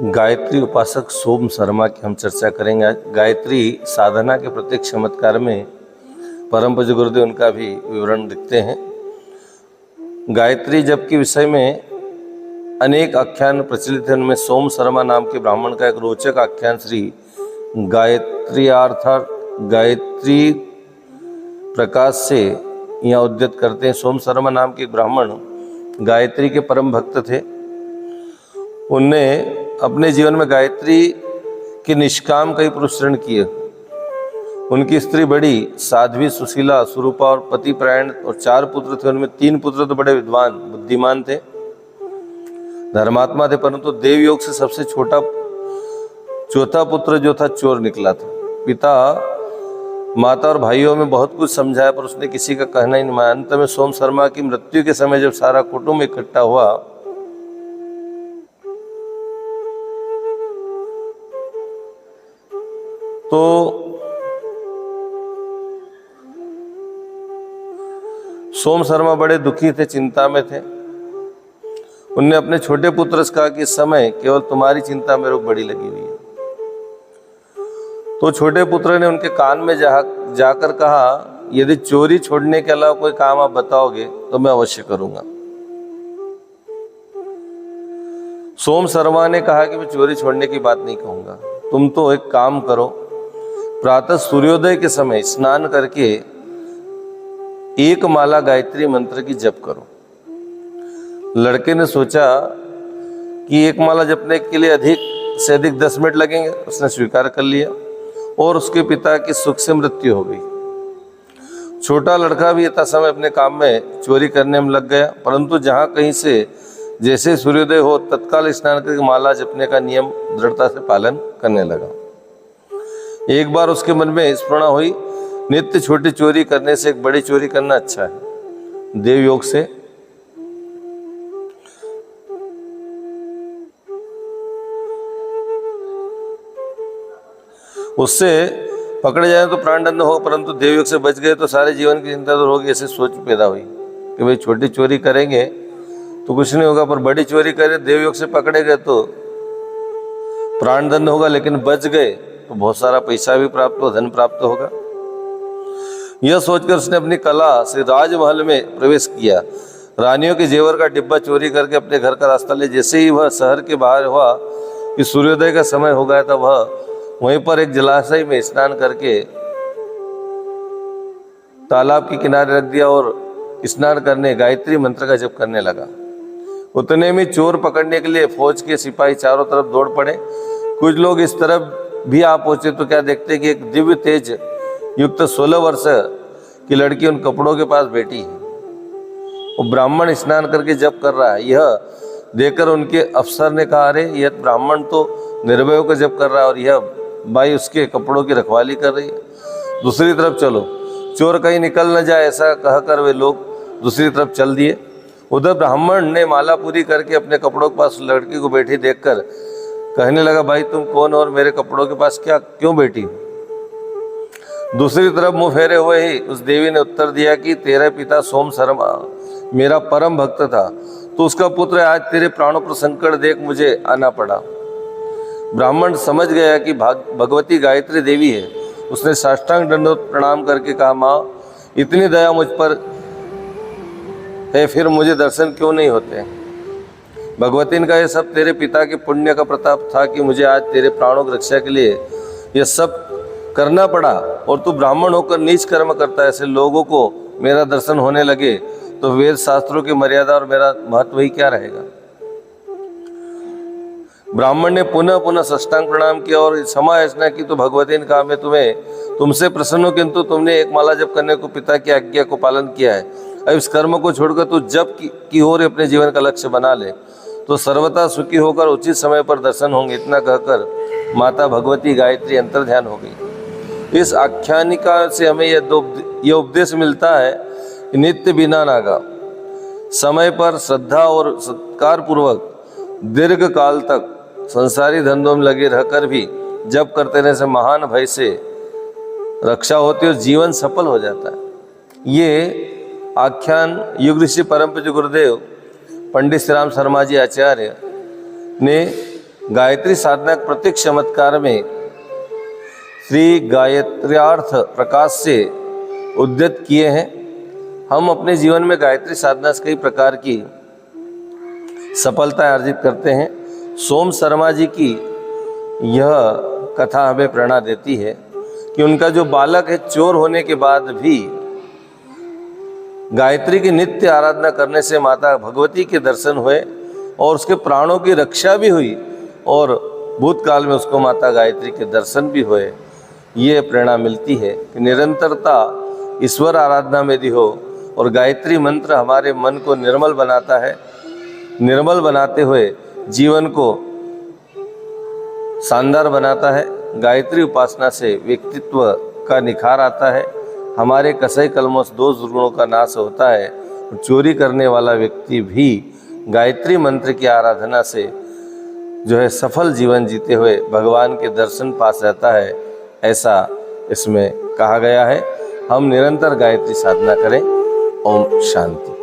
गायत्री उपासक सोम शर्मा की हम चर्चा करेंगे। आज गायत्री साधना के प्रत्येक चमत्कार में परम पूज्य गुरुदेव उनका भी विवरण लिखते हैं। गायत्री जप के विषय में अनेक आख्यान प्रचलित हैं। उनमें सोम शर्मा नाम के ब्राह्मण का एक रोचक आख्यान श्री गायत्री अर्थात गायत्री प्रकाश से यहाँ उद्धृत करते हैं। सोम शर्मा नाम के एक ब्राह्मण गायत्री के परम भक्त थे। उनने अपने जीवन में गायत्री के निष्काम कई पुरस्करण किए। उनकी स्त्री बड़ी साध्वी सुशीला सुरूपा और पति प्रायण और 4 पुत्र थे। उनमें 3 पुत्र तो बड़े विद्वान बुद्धिमान थे, धर्मात्मा थे, परंतु देव योग से सबसे चौथा पुत्र जो था चोर निकला था। पिता माता और भाइयों में बहुत कुछ समझाया पर उसने किसी का कहना ही नहीं माना। अंत में सोम शर्मा की मृत्यु के समय जब सारा कुटुंब इकट्ठा हुआ तो सोम शर्मा बड़े दुखी थे, चिंता में थे। उनने अपने छोटे पुत्र से कहा कि इस समय केवल तुम्हारी चिंता मेरे को बड़ी लगी हुई है। तो छोटे पुत्र ने उनके कान में जाकर कहा, यदि चोरी छोड़ने के अलावा कोई काम आप बताओगे तो मैं अवश्य करूंगा। सोम शर्मा ने कहा कि मैं चोरी छोड़ने की बात नहीं कहूंगा, तुम तो एक काम करो, प्रातः सूर्योदय के समय स्नान करके 1 माला गायत्री मंत्र की जप करो। लड़के ने सोचा कि 1 माला जपने के लिए अधिक से अधिक 10 मिनट लगेंगे। उसने स्वीकार कर लिया और उसके पिता की सुख से मृत्यु हो गई। छोटा लड़का भी यथा समय अपने काम में चोरी करने में लग गया, परंतु जहाँ कहीं से जैसे सूर्योदय हो तत्काल स्नान करके माला जपने का नियम दृढ़ता से पालन करने लगा। एक बार उसके मन में स्फुरणा हुई, नित्य छोटी चोरी करने से एक बड़ी चोरी करना अच्छा है। देव योग से उससे पकड़े जाए तो प्राणदंड हो, परंतु देव योग से बच गए तो सारे जीवन की चिंता दूर होगी। ऐसे सोच पैदा हुई कि भाई छोटी चोरी करेंगे तो कुछ नहीं होगा, पर बड़ी चोरी करें देव योग से पकड़े गए तो प्राणदंड होगा, लेकिन बच गए तो बहुत सारा पैसा भी प्राप्त हो, धन प्राप्त होगा। यह सोचकर उसने अपनी कला से राजमहल में प्रवेश किया। रानियों के जेवर का डिब्बा चोरी करके अपने घर का रास्ता ले जैसे ही वह शहर के बाहर हुआ कि सूर्योदय का समय हो गया था, वह वहीं पर एक जलाशय में स्नान करके तालाब के किनारे रख दिया और स्नान करने गायत्री मंत्र का जप करने लगा। उतने में चोर पकड़ने के लिए फौज के सिपाही चारों तरफ दौड़ पड़े। कुछ लोग इस तरफ भी आ पहुंचे तो क्या देखते कि एक दिव्य तेज युक्त 16 वर्ष की लड़की उन कपड़ों के पास बैठी है। वो ब्राह्मण स्नान करके जप कर रहा है। यह देखकर उनके अफसर ने कहा, अरे यह ब्राह्मण तो निर्भय होकर जप कर रहा है और यह बाई उसके कपड़ों की रखवाली कर रही है। दूसरी तरफ चलो, चोर कहीं निकल न जाए, ऐसा कहकर वे लोग दूसरी तरफ चल दिए। उधर ब्राह्मण ने माला पूरी करके अपने कपड़ों के पास लड़की को बैठी देखकर कहने लगा, भाई तुम कौन और मेरे कपड़ों के पास क्यों बैठी हो? दूसरी तरफ मुंह फेरे हुए ही उस देवी ने उत्तर दिया कि तेरा पिता सोम शर्मा मेरा परम भक्त था, तो उसका पुत्र आज तेरे प्राणों पर संकट देख मुझे आना पड़ा। ब्राह्मण समझ गया कि भगवती गायत्री देवी है। उसने साष्टांग दंडवत प्रणाम करके कहा, माँ इतनी दया मुझ पर है, फिर मुझे दर्शन क्यों नहीं होते? भगवती ने कहा, यह सब तेरे पिता के पुण्य का प्रताप था कि मुझे आज तेरे प्राणों की रक्षा के लिए यह सब करना पड़ा, और तू ब्राह्मण होकर नीच कर्म करता है। ऐसे लोगों को मेरा दर्शन होने लगे तो वेद शास्त्रों की मर्यादा और मेरा महत्व ही क्या रहेगा? ब्राह्मण ने पुनः पुनः साष्टांग प्रणाम किया और क्षमा याचना की तो भगवती ने कहा, मैं तुमसे प्रसन्न हूं, किंतु तुमने 1 माला जप करने को पिता की आज्ञा को पालन किया है। अब इस कर्म को छोड़कर तू जप की ओर अपने जीवन का लक्ष्य बना ले तो सर्वथा सुखी होकर उचित समय पर दर्शन होंगे। इतना कहकर माता भगवती गायत्री अंतर ध्यान हो गई। इस आख्यानिका से हमें यह उपदेश मिलता है कि नित्य बिना नागा समय पर श्रद्धा और सत्कार पूर्वक दीर्घ काल तक संसारी धंधों में लगे रहकर भी जप करते रहने से महान भय से रक्षा होती है और जीवन सफल हो जाता है। ये आख्यान युग ऋषि परम पूज्य गुरुदेव पंडित श्री राम शर्मा जी आचार्य ने गायत्री साधना के प्रत्येक चमत्कार में श्री गायत्र्यार्थ प्रकाश से उद्यत किए हैं। हम अपने जीवन में गायत्री साधना से कई प्रकार की सफलता अर्जित करते हैं। सोम शर्मा जी की यह कथा हमें प्रेरणा देती है कि उनका जो बालक है, चोर होने के बाद भी गायत्री की नित्य आराधना करने से माता भगवती के दर्शन हुए और उसके प्राणों की रक्षा भी हुई और भूतकाल में उसको माता गायत्री के दर्शन भी हुए। ये प्रेरणा मिलती है कि निरंतरता ईश्वर आराधना में यदि हो और गायत्री मंत्र हमारे मन को निर्मल बनाता है, निर्मल बनाते हुए जीवन को शानदार बनाता है। गायत्री उपासना से व्यक्तित्व का निखार आता है, हमारे कसई कलमों से दोष दुर्गुणों का नाश होता है। चोरी करने वाला व्यक्ति भी गायत्री मंत्र की आराधना से जो है सफल जीवन जीते हुए भगवान के दर्शन पास रहता है, ऐसा इसमें कहा गया है। हम निरंतर गायत्री साधना करें। ओम शांति।